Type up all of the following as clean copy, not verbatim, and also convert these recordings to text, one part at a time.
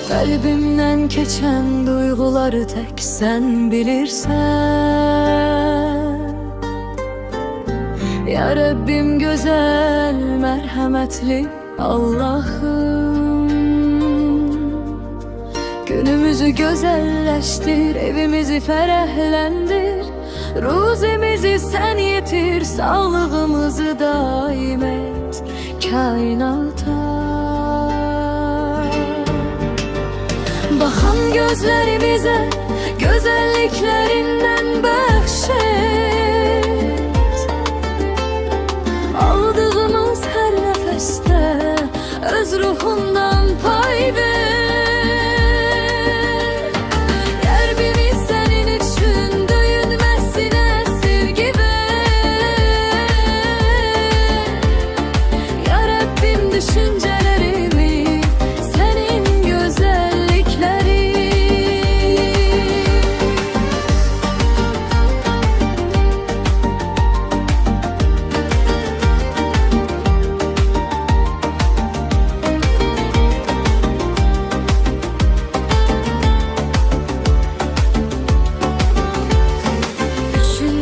Kalbimden keçen duyguları tek sen bilirsen. Ya Rabbim güzel, merhametli Allah'ım, günümüzü güzelleştir, evimizi ferahlendir. Ruzimizi sen yetir, sağlığımızı daim et kainata. Bakan gözlerimize güzelliklerinden bahşet. Aldığımız her nefeste öz ruhundan pay ver. Kalbimiz senin için döyünmesine sevgi ver. Ya Rabbim düşüncelerimi senin güzellikleri.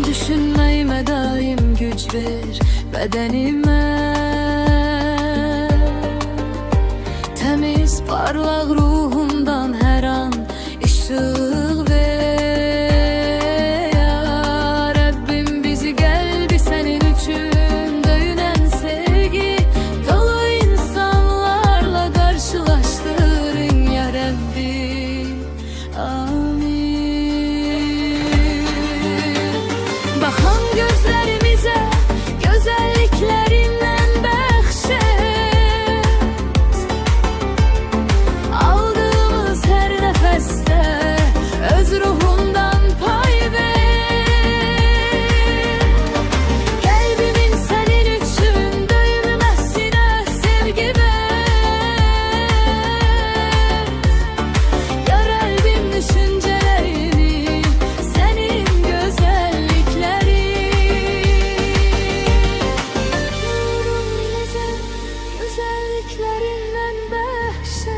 Düşünmeyime daim güç ver bedenime. Temiz parlak ruhumdan her an ışık ver. Ya Rabbim bizi geldi senin için döyünen sevgi dolu insanlarla karşılaştırın ya Rabbim. Amin. Bakan gözlerimize güzelliklerinden bahşet. Aldığımız her nefeste öz ruhundan pay ver. Kalbimin senin için döyünmesine sevgi ver. Ya Rabbim düşüncelerimi senin güzellikleri. Güzelliklerinden bahşet.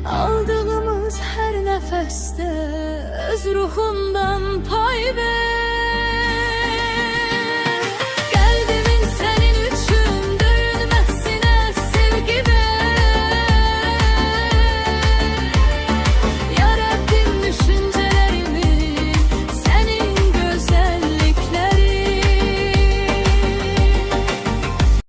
Aldığımız her nefeste öz ruhundan pay ver.